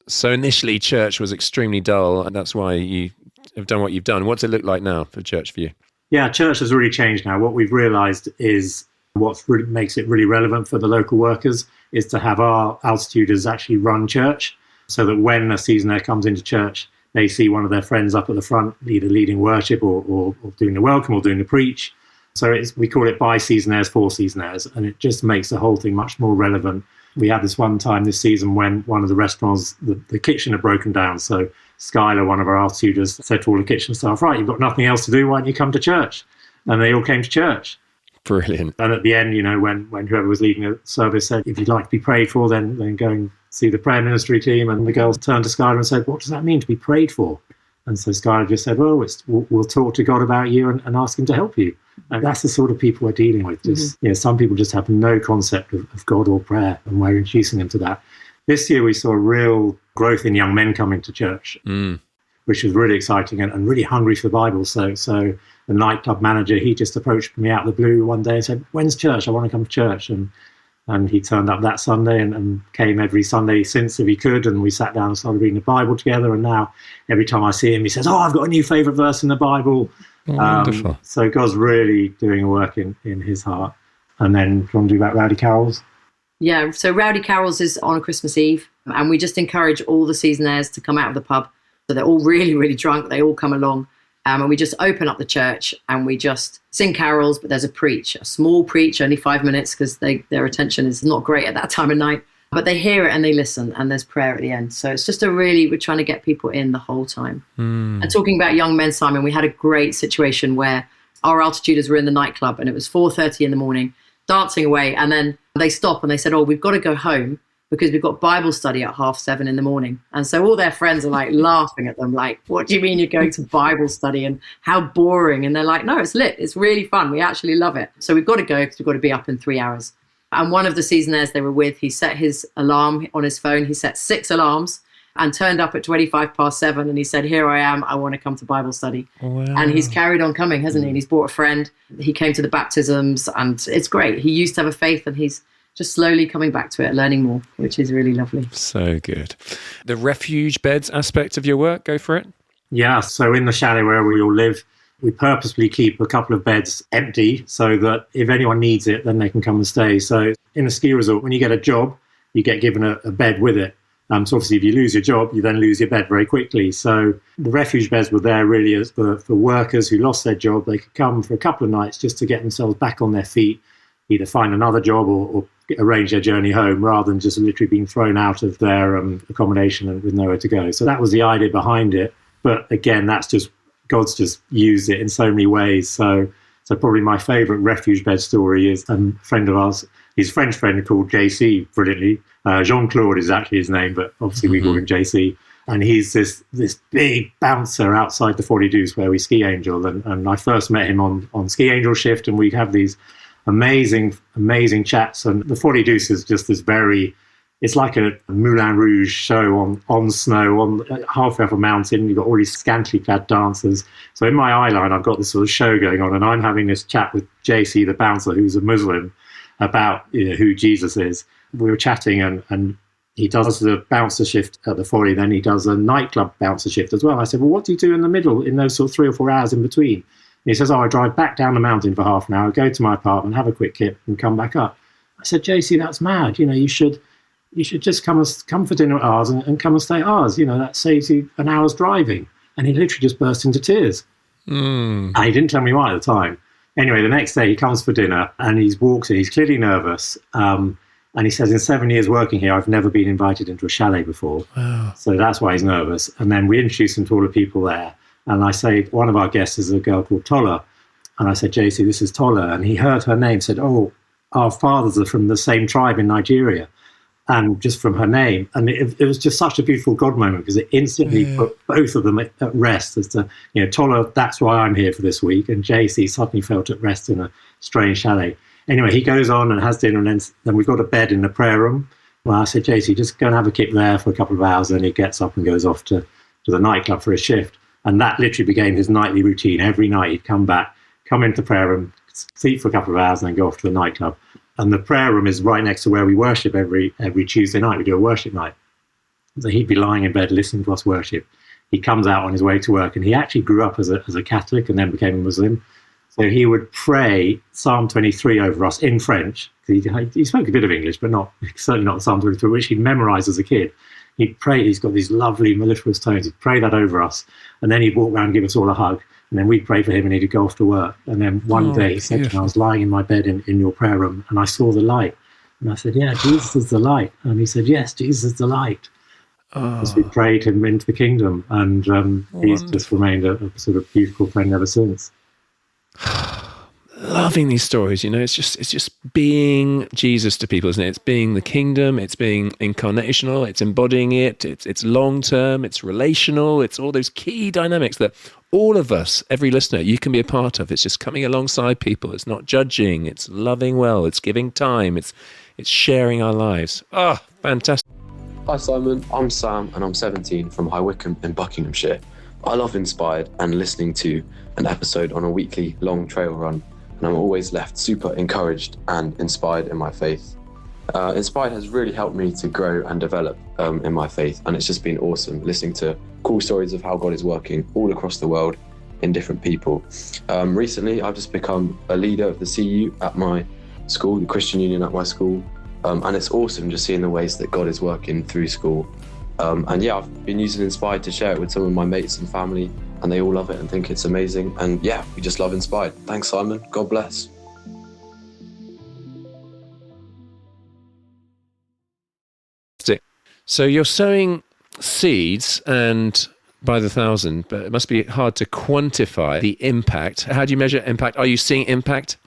B: So initially, church was extremely dull, and that's why you have done what you've done. What's it look like now for church for you?
C: Yeah, church has really changed now. What we've realised is what really makes it really relevant for the local workers is to have our altituders actually run church, so that when a seasonaire comes into church, they see one of their friends up at the front, either leading worship or doing the welcome or doing the preach. So we call it by seasonaires, for seasonaires, and it just makes the whole thing much more relevant. We had this one time this season when one of the restaurants, the kitchen had broken down. So Skylar, one of our tutors, said to all the kitchen staff, right, you've got nothing else to do, why don't you come to church? And they all came to church.
B: Brilliant.
C: And at the end, you know, when whoever was leading the service said, if you'd like to be prayed for, then go and see the prayer ministry team. And the girls turned to Skylar and said, what does that mean to be prayed for? And so Skylar just said, well, we'll talk to God about you and ask him to help you. And that's the sort of people we're dealing with. Just, you know, some people just have no concept of God or prayer, and we're introducing them to that. This year we saw a real growth in young men coming to church, which was really exciting and really hungry for the Bible. So the nightclub manager, he just approached me out of the blue one day and said, when's church? I want to come to church. And he turned up that Sunday and came every Sunday since if he could. And we sat down and started reading the Bible together. And now every time I see him, he says, oh, I've got a new favourite verse in the Bible.
B: Wonderful. So
C: God's really doing a work in his heart. And then, do you want to do about Rowdy Carols?
A: Yeah, so Rowdy Carols is on a Christmas Eve. And we just encourage all the seasonaires to come out of the pub. So they're all really, really drunk. They all come along. And we just open up the church and we just sing carols, but there's a small preach, only 5 minutes because their attention is not great at that time of night. But they hear it and they listen, and there's prayer at the end. So it's just we're trying to get people in the whole time. And talking about young men, Simon, we had a great situation where our altituders were in the nightclub and it was 4:30 in the morning, dancing away. And then they stop and they said, oh, we've got to go home because we've got Bible study at 7:30 in the morning. And so all their friends are like laughing at them, like, what do you mean you're going to Bible study and how boring? And they're like, no, it's lit. It's really fun. We actually love it. So we've got to go because we've got to be up in 3 hours. And one of the seasonaires they were with, he set his alarm on his phone. He set 6 alarms and turned up at 7:25. And he said, here I am. I want to come to Bible study. Wow. And he's carried on coming, hasn't he? And he's brought a friend. He came to the baptisms and it's great. He used to have a faith and he's just slowly coming back to it, learning more, which is really lovely.
B: So good. The refuge beds aspect of your work, go for it.
C: Yeah, so in the chalet where we all live, we purposefully keep a couple of beds empty so that if anyone needs it, then they can come and stay. So in a ski resort, when you get a job, you get given a bed with it. So obviously, if you lose your job, you then lose your bed very quickly. So the refuge beds were there really as for workers who lost their job. They could come for a couple of nights just to get themselves back on their feet, either find another job or arrange their journey home rather than just literally being thrown out of their accommodation and with nowhere to go. So that was the idea behind it. But again, that's just God's just used it in so many ways. So probably my favourite refuge bed story is a friend of ours, his French friend called JC, brilliantly. Jean-Claude is actually his name, but obviously we call him JC. And he's this big bouncer outside the Folie Douce where we ski angel. And I first met him on ski angel shift, and we'd have these amazing chats. And the Folie Douce is just this it's like a Moulin Rouge show on snow, on halfway up a mountain. You've got all these scantily clad dancers. So in my eyeline, I've got this sort of show going on, and I'm having this chat with JC, the bouncer, who's a Muslim, about who Jesus is. We were chatting, and he does the bouncer shift at the Folie, then he does a nightclub bouncer shift as well. I said, well, what do you do in the middle, in those sort of 3 or 4 hours in between? And he says, I drive back down the mountain for half an hour, go to my apartment, have a quick kip, and come back up. I said, JC, that's mad. You should just come for dinner at ours and come and stay at ours. That saves you an hour's driving. And he literally just burst into tears. And he didn't tell me why at the time. Anyway, the next day he comes for dinner and he walks in. He's clearly nervous. And he says, in 7 years working here, I've never been invited into a chalet before. Wow. So that's why he's nervous. And then we introduce him to all the people there. And I say, one of our guests is a girl called Tola. And I said, JC, this is Tola. And he heard her name, said, oh, our fathers are from the same tribe in Nigeria. And just from her name. And it was just such a beautiful God moment because it instantly put both of them at rest as to, Tola, that's why I'm here for this week. And JC suddenly felt at rest in a strange chalet. Anyway, he goes on and has dinner, and then we've got a bed in the prayer room. Well, I said, JC, just go and have a kip there for a couple of hours. And he gets up and goes off to the nightclub for his shift. And that literally became his nightly routine. Every night he'd come back, come into the prayer room, sleep for a couple of hours, and then go off to the nightclub. And the prayer room is right next to where we worship every Tuesday night. We do a worship night. So he'd be lying in bed listening to us worship. He comes out on his way to work, and he actually grew up as a Catholic and then became a Muslim. So he would pray Psalm 23 over us in French. He spoke a bit of English, but certainly not Psalm 23, which he memorized as a kid. He'd pray, he's got these lovely mellifluous tones. He'd pray that over us. And then he'd walk around and give us all a hug. And then we'd pray for him and he'd go off to work. And then one day he said to me, I was lying in my bed in your prayer room and I saw the light. And I said, yeah, Jesus is the light. And he said, yes, Jesus is the light. As we prayed him into the kingdom. And he's just remained a sort of beautiful friend ever since.
B: Loving these stories, it's just being Jesus to people, isn't it? It's being the kingdom, it's being incarnational, it's embodying it, it's long-term, it's relational, it's all those key dynamics that all of us, every listener, you can be a part of. It's just coming alongside people. It's not judging, it's loving well, it's giving time, it's sharing our lives. Fantastic.
D: Hi Simon, I'm Sam and I'm 17 from High Wycombe in Buckinghamshire. I love Inspired and listening to an episode on a weekly long trail run. And I'm always left super encouraged and inspired in my faith. Inspired has really helped me to grow and develop in my faith, and it's just been awesome listening to cool stories of how God is working all across the world in different people. Recently, I've just become a leader of the CU at my school, the Christian Union at my school, and it's awesome just seeing the ways that God is working through school. And yeah, I've been using Inspired to share it with some of my mates and family, and they all love it and think it's amazing. And yeah, we just love Inspired. Thanks, Simon. God bless.
B: So you're sowing seeds and by the thousand, but it must be hard to quantify the impact. How do you measure impact? Are you seeing impact?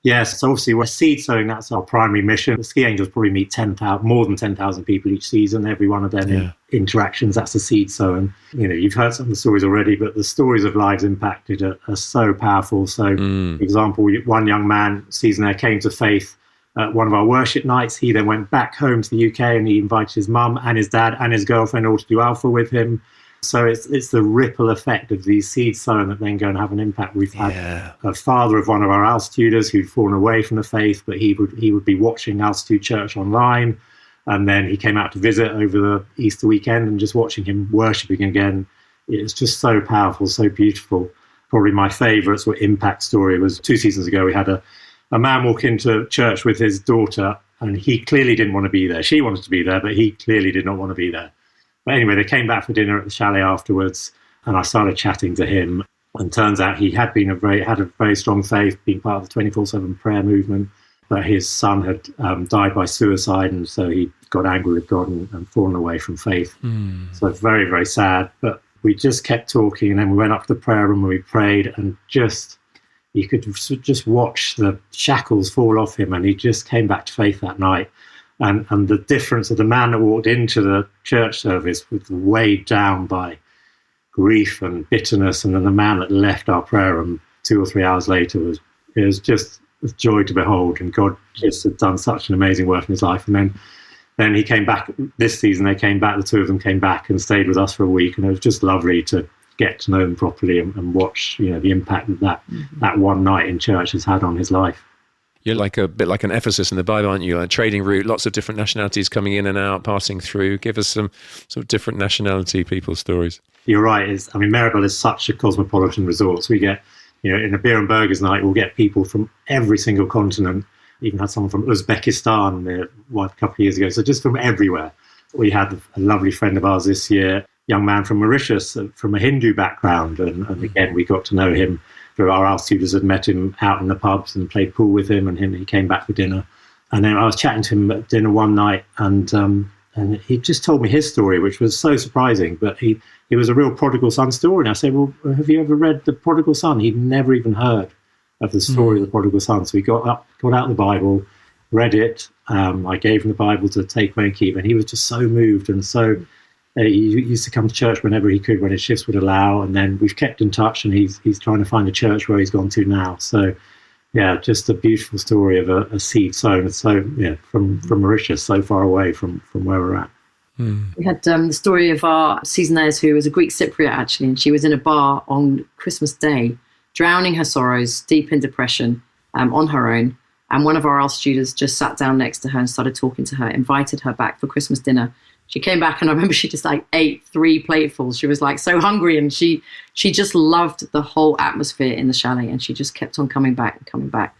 C: Yes, so obviously we're seed sowing, that's our primary mission. The ski angels probably meet more than 10,000 people each season. Every one of them in interactions, that's the seed sowing. You've heard some of the stories already, but the stories of lives impacted are so powerful. So, for example, one young man, season there, came to faith at one of our worship nights. He then went back home to the UK and he invited his mum and his dad and his girlfriend all to do Alpha with him. So it's the ripple effect of these seeds sown that then go and have an impact. We've had a father of one of our altituders who'd fallen away from the faith, but he would be watching Altitude Church online. And then he came out to visit over the Easter weekend, and just watching him worshipping again it's just so powerful, so beautiful. Probably my favourite sort of impact story was 2 seasons ago. We had a man walk into church with his daughter, and he clearly didn't want to be there. She wanted to be there, but he clearly did not want to be there. But anyway, they came back for dinner at the chalet afterwards, and I started chatting to him. And turns out he had had a very strong faith, being part of the 24/7 prayer movement. But his son had died by suicide, and so he got angry with God and fallen away from faith. So it's very, very sad. But we just kept talking, and then we went up to the prayer room and we prayed, and you could just watch the shackles fall off him, and he just came back to faith that night. And the difference of the man that walked into the church service was weighed down by grief and bitterness, and then the man that left our prayer room 2 or 3 hours later was just a joy to behold, and God just had done such an amazing work in his life. And then he came back this season. They came back, the two of them came back and stayed with us for a week, and it was just lovely to get to know him properly and watch, the impact that one night in church has had on his life.
B: You're like a bit like an Ephesus in the Bible, aren't you? Like a trading route, lots of different nationalities coming in and out, passing through. Give us some sort of different nationality people's stories.
C: You're right. Meribel is such a cosmopolitan resort. So we get, in a beer and burgers night, we'll get people from every single continent. Even had someone from Uzbekistan a couple of years ago. So just from everywhere. We had a lovely friend of ours this year, young man from Mauritius, from a Hindu background. And again, we got to know him. Our art tutors had met him out in the pubs and played pool with him, and he came back for dinner. And then I was chatting to him at dinner one night, and he just told me his story, which was so surprising. But he was a real prodigal son story. And I said, well, have you ever read The Prodigal Son? He'd never even heard of the story of the prodigal son. So he got out the Bible, read it. I gave him the Bible to take away and keep, and he was just so moved. And so he used to come to church whenever he could, when his shifts would allow. And then we've kept in touch, and he's trying to find a church where he's gone to now. So, yeah, just a beautiful story of a seed sown. So, from Mauritius, so far away from where we're at.
A: We had the story of our seasonaires, who was a Greek Cypriot, actually, and she was in a bar on Christmas Day, drowning her sorrows, deep in depression, on her own. And one of our art students just sat down next to her and started talking to her, invited her back for Christmas dinner. She came back, and I remember she just ate 3 platefuls. She was so hungry, and she just loved the whole atmosphere in the chalet, and she just kept on coming back and coming back.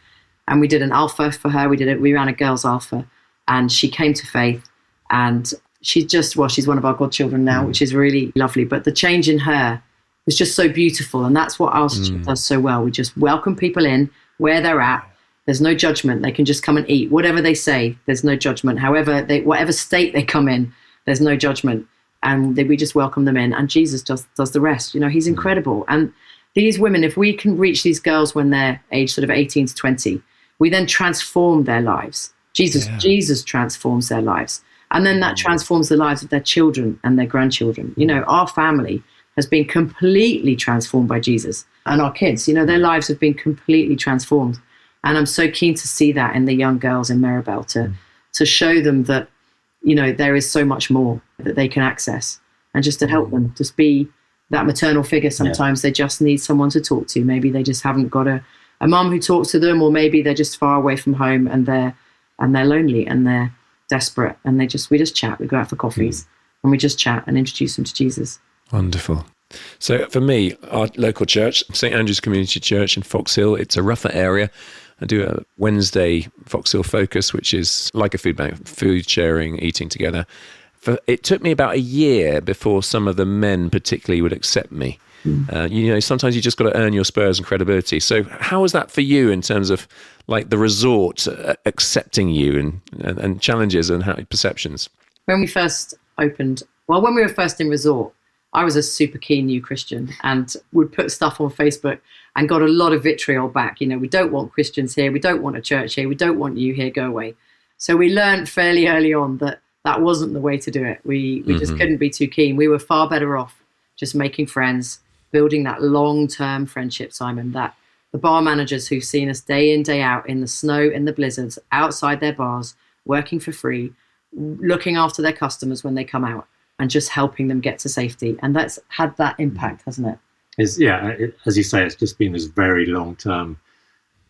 A: And we did an alpha for her. We ran a girls' alpha, and she came to faith. And she's one of our godchildren now, which is really lovely. But the change in her was just so beautiful, and that's what our student does so well. We just welcome people in where they're at. There's no judgment. They can just come and eat whatever they say. There's no judgment. Whatever state they come in, there's no judgment, and we just welcome them in. And Jesus does the rest. He's incredible. And these women, if we can reach these girls when they're aged sort of 18 to 20, we then transform their lives. Jesus transforms their lives, and then that transforms the lives of their children and their grandchildren. Our family has been completely transformed by Jesus, and our kids. Their lives have been completely transformed. And I'm so keen to see that in the young girls in Meribel, to show them that, there is so much more that they can access, and just to help them, just be that maternal figure. Sometimes they just need someone to talk to. Maybe they just haven't got a mum who talks to them, or maybe they're just far away from home, and they're lonely and they're desperate, and we just chat. We go out for coffees and we just chat and introduce them to Jesus.
B: Wonderful. So for me, our local church, St. Andrew's Community Church in Fox Hill, it's a rougher area. I do a Wednesday Fox Hill Focus, which is like a food bank, food sharing, eating together. It took me about a year before some of the men particularly would accept me. Sometimes you just got to earn your spurs and credibility. So how was that for you in terms of the resort accepting you and challenges and perceptions?
A: When we first opened, when we were first in resort, I was a super keen new Christian and would put stuff on Facebook and got a lot of vitriol back. We don't want Christians here. We don't want a church here. We don't want you here. Go away. So we learned fairly early on that wasn't the way to do it. We just couldn't be too keen. We were far better off just making friends, building that long-term friendship, Simon, that the bar managers who've seen us day in, day out in the snow, in the blizzards, outside their bars, working for free, looking after their customers when they come out, and just helping them get to safety. And that's had that impact, hasn't it?
C: As you say, it's just been this very long-term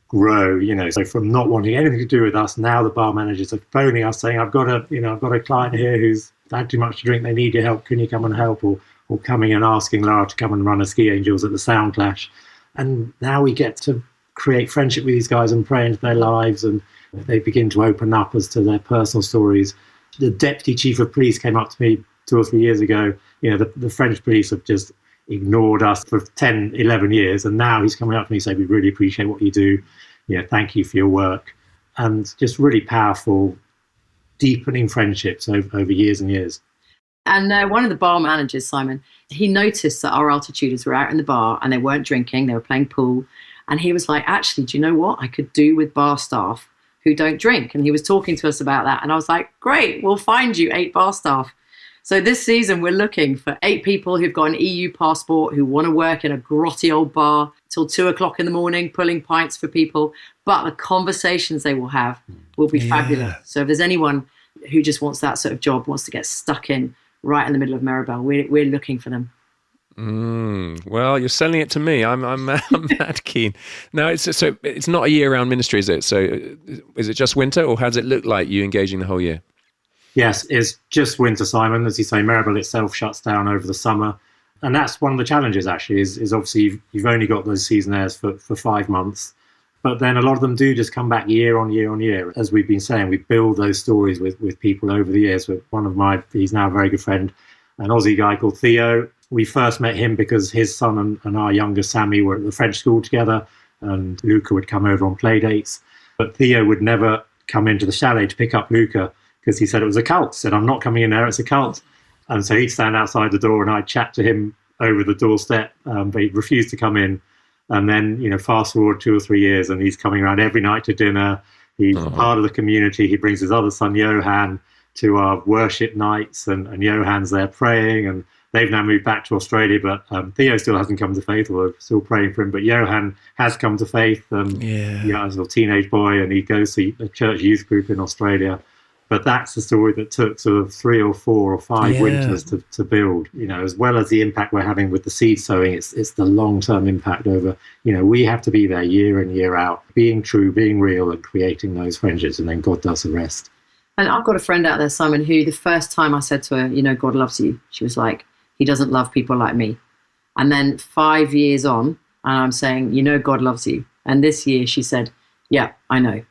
C: grow, so from not wanting anything to do with us, now the bar managers are phoning us saying, I've got a client here who's had too much to drink, they need your help, can you come and help? Or or coming and asking Lara to come and run a Ski Angels at the Sound Clash. And now we get to create friendship with these guys and pray into their lives, and they begin to open up as to their personal stories. The deputy chief of police came up to me 2 or 3 years ago. The French police have just ignored us for 10, 11 years. And now he's coming up to me saying, we really appreciate what you do. Thank you for your work. And just really powerful, deepening friendships over years and years.
A: And one of the bar managers, Simon, he noticed that our altituders were out in the bar and they weren't drinking, they were playing pool. And he was like, actually, do you know what I could do with bar staff who don't drink? And he was talking to us about that. And I was like, great, we'll find you 8 bar staff. So this season, we're looking for 8 people who've got an EU passport who want to work in a grotty old bar till 2 o'clock in the morning, pulling pints for people. But the conversations they will have will be fabulous. So if there's anyone who just wants that sort of job, wants to get stuck in right in the middle of Meribel, we're looking for them.
B: Well, you're selling it to me. I'm mad keen. Now, it's not a year-round ministry, is it? So is it just winter, or how does it look like you engaging the whole year?
C: Yes, it's just winter, Simon. As you say, Meribel itself shuts down over the summer. And that's one of the challenges, actually, is obviously you've only got those seasonaires for 5 months. But then a lot of them do just come back year on year on year. As we've been saying, we build those stories with people over the years. With he's now a very good friend, an Aussie guy called Theo. We first met him because his son and our younger Sammy were at the French school together, and Luca would come over on play dates. But Theo would never come into the chalet to pick up Luca because he said it was a cult. He said, I'm not coming in there, it's a cult. And so he'd stand outside the door and I'd chat to him over the doorstep, but he refused to come in. And then, fast forward 2 or 3 years and he's coming around every night to dinner. He's part of the community. He brings his other son, Johan, to our worship nights, and Johan's there praying. And they've now moved back to Australia, but Theo still hasn't come to faith, although we're still praying for him. But Johan has come to faith as a teenage boy, and he goes to a church youth group in Australia. But that's the story that took sort of 3 or 4 or 5 winters to build, as well as the impact we're having with the seed sowing. It's the long-term impact over, we have to be there year in, year out, being true, being real, and creating those friendships, and then God does the rest.
A: And I've got a friend out there, Simon, who the first time I said to her, God loves you, she was like, he doesn't love people like me. And then 5 years on, and I'm saying, God loves you. And this year she said, yeah, I know.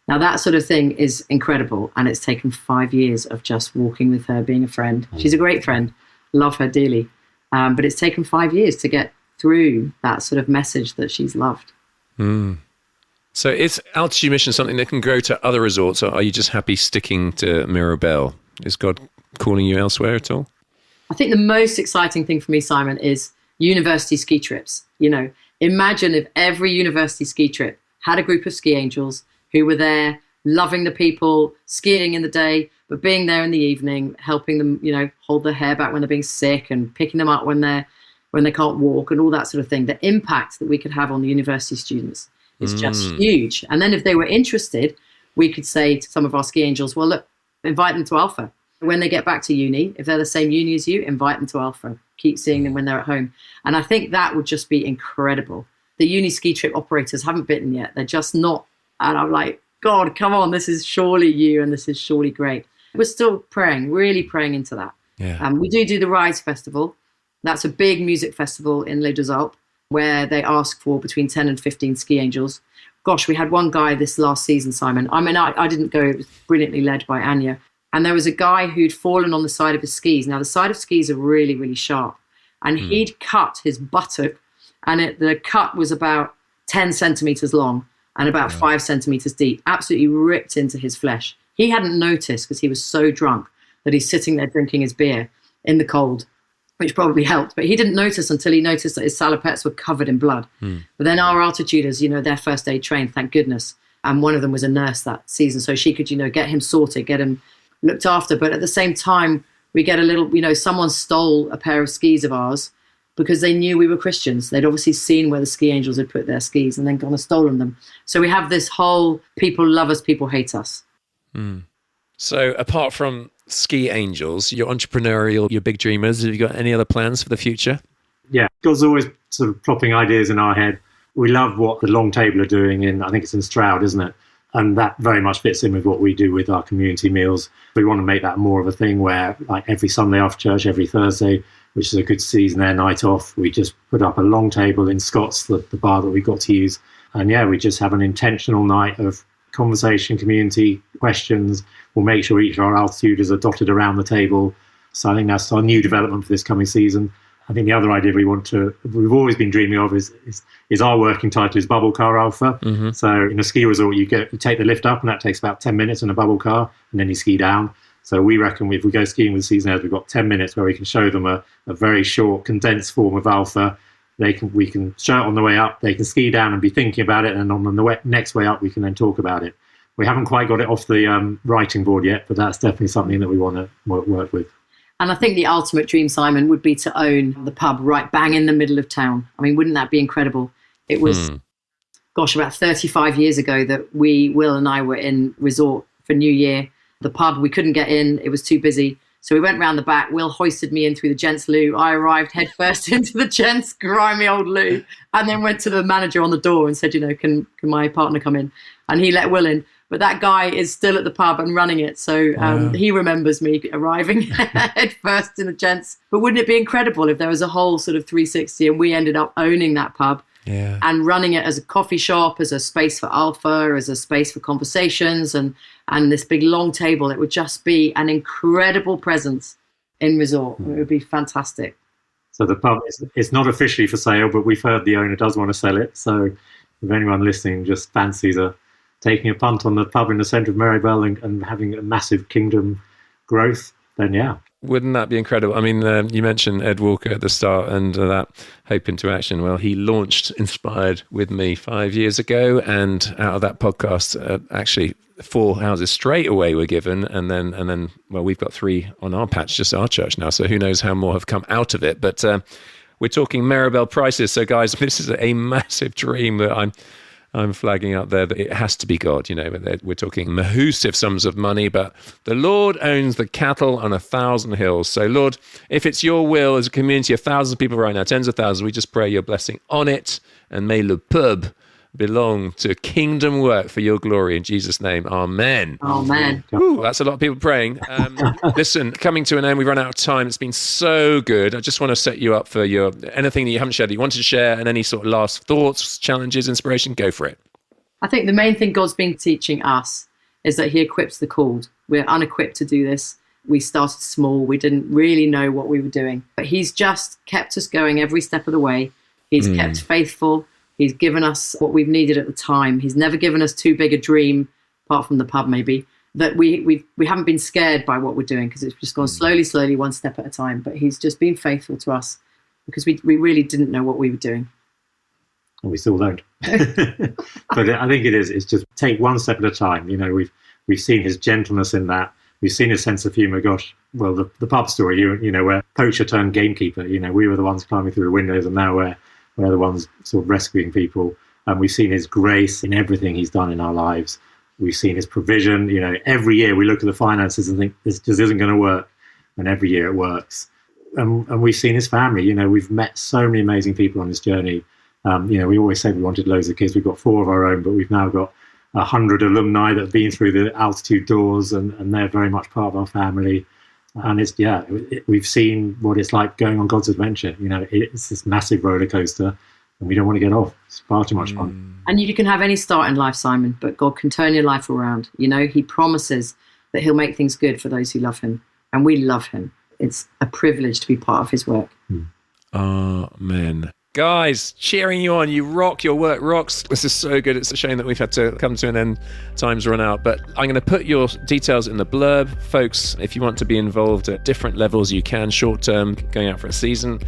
A: Now that sort of thing is incredible. And it's taken 5 years of just walking with her, being a friend. She's a great friend, love her dearly. But it's taken 5 years to get through that sort of message that she's loved.
B: So is altitude mission something that can grow to other resorts, or are you just happy sticking to Meribel? Is God calling you elsewhere at all?
A: I think the most exciting thing for me, Simon, is university ski trips. Imagine if every university ski trip had a group of ski angels who were there, loving the people, skiing in the day, but being there in the evening, helping them, hold their hair back when they're being sick and picking them up when they can't walk and all that sort of thing. The impact that we could have on the university students is just huge. And then if they were interested, we could say to some of our ski angels, well, look, invite them to Alpha. When they get back to uni, if they're the same uni as you, invite them to Alpha. Keep seeing them when they're at home. And I think that would just be incredible. The uni ski trip operators haven't bitten yet. They're just not. And I'm like, God, come on, this is surely you and this is surely great. We're still praying, really praying into that.
B: Yeah.
A: We do the Rise Festival. That's a big music festival in Les Deux Alpes where they ask for between 10 and 15 ski angels. Gosh, we had one guy this last season, Simon. I mean, I didn't go. It was brilliantly led by Anya. And there was a guy who'd fallen on the side of his skis. Now, the side of skis are really, really sharp. And he'd cut his buttock, and the cut was about 10 centimeters long and about 5 centimeters deep, absolutely ripped into his flesh. He hadn't noticed because he was so drunk that he's sitting there drinking his beer in the cold, which probably helped. But he didn't notice until he noticed that his salopettes were covered in blood. But then our altituders, they're first aid trained, thank goodness. And one of them was a nurse that season. So she could, get him sorted, get him looked after. But at the same time, we get a little, someone stole a pair of skis of ours because they knew we were Christians. They'd obviously seen where the ski angels had put their skis and then gone and stolen them. So we have this whole people love us, people hate us.
B: So apart from ski angels, you're entrepreneurial, you're big dreamers. Have you got any other plans for the future?
C: Yeah, God's always sort of plopping ideas in our head. We love what the Long Table are doing I think it's in Stroud, isn't it? And that very much fits in with what we do with our community meals. We want to make that more of a thing where, like, every Sunday after church, every Thursday, which is a good season there, night off, we just put up a long table in Scott's, the bar that we got to use. And yeah, we just have an intentional night of conversation, community, questions. We'll make sure each of our altitudes are dotted around the table. So I think that's our new development for this coming season. I think the other idea we've always been dreaming of is our working title is Bubble Car Alpha. Mm-hmm. So in a ski resort, you take the lift up, and that takes about 10 minutes in a bubble car, and then you ski down. So we reckon if we go skiing with seasoners, we've got 10 minutes where we can show them a very short, condensed form of Alpha. We can show it on the way up, they can ski down and be thinking about it, and on the next way up, we can then talk about it. We haven't quite got it off the writing board yet, but that's definitely something that we want to work with.
A: And I think the ultimate dream, Simon, would be to own the pub right bang in the middle of town. I mean, wouldn't that be incredible? It was, about 35 years ago that Will and I were in resort for New Year. The pub, we couldn't get in. It was too busy. So we went round the back. Will hoisted me in through the gents' loo. I arrived headfirst into the gents' grimy old loo, and then went to the manager on the door and said, can my partner come in? And he let Will in. But that guy is still at the pub and running it. So he remembers me arriving headfirst in the gents. But wouldn't it be incredible if there was a whole sort of 360 and we ended up owning that pub and running it as a coffee shop, as a space for Alpha, as a space for conversations, and this big long table? It would just be an incredible presence in resort. It would be fantastic.
C: So the pub is not officially for sale, but we've heard the owner does want to sell it. So if anyone listening just fancies taking a punt on the pub in the centre of Meribel and having a massive kingdom growth, then yeah.
B: Wouldn't that be incredible? I mean, you mentioned Ed Walker at the start and that Hope into Action. Well, he launched Inspired with me 5 years ago, and out of that podcast, actually 4 houses straight away were given, and then well, we've got 3 on our patch, just our church now, so who knows how more have come out of it. But we're talking Meribel prices. So guys, this is a massive dream that I'm flagging out there that it has to be God, we're talking massive sums of money, but the Lord owns the cattle on 1,000 hills. So Lord, if it's your will as a community of thousands of people right now, tens of thousands, we just pray your blessing on it, and may le pub belong to kingdom work for your glory in Jesus' name. Amen.
A: Amen.
B: Ooh, that's a lot of people praying. Listen, coming to an end, we've run out of time. It's been so good. I just want to set you up for anything that you haven't shared that you wanted to share, and any sort of last thoughts, challenges, inspiration. Go for it.
A: I think the main thing God's been teaching us is that he equips the called. We're unequipped to do this. We started small. We didn't really know what we were doing, but he's just kept us going every step of the way. He's kept faithful. He's given us what we've needed at the time. He's never given us too big a dream, apart from the pub maybe, that we haven't been scared by what we're doing, because it's just gone slowly, one step at a time. But he's just been faithful to us because we really didn't know what we were doing.
C: And we still don't. But I think it's just take one step at a time. We've seen his gentleness in that. We've seen his sense of humour. Gosh, well, the pub story, where poacher turned gamekeeper. We were the ones climbing through the windows, and now we're the ones sort of rescuing people. And we've seen his grace in everything he's done in our lives. We've seen his provision. Every year we look at the finances and think this just isn't going to work, and every year it works. And we've seen his family. We've met so many amazing people on this journey. We always said we wanted loads of kids. We've got 4 of our own, but we've now got 100 alumni that have been through the altitude doors, and they're very much part of our family. And we've seen what it's like going on God's adventure. It's this massive roller coaster, and we don't want to get off. It's far too much fun.
A: And you can have any start in life, Simon, but God can turn your life around. He promises that he'll make things good for those who love him, and we love him. It's a privilege to be part of his work.
B: Amen. Guys, cheering you on. You rock. Your work rocks. This is so good. It's a shame that we've had to come to an end. Time's run out. But I'm going to put your details in the blurb. Folks, if you want to be involved at different levels, you can. Short term, going out for a season.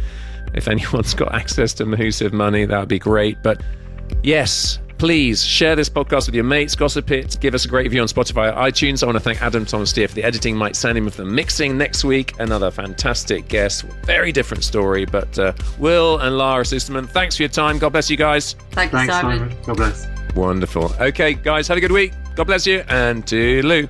B: If anyone's got access to massive money, that would be great. But yes, please share this podcast with your mates, gossip it, give us a great review on Spotify or iTunes. I want to thank Adam Thomas Steer for the editing, Mike Sandy for the mixing. Next week, another fantastic guest, very different story, but Will and Lara Sussman, thanks for your time. God bless you guys.
A: Thanks, Simon.
C: God bless.
B: Wonderful. Okay, guys, have a good week. God bless you, and toodaloo.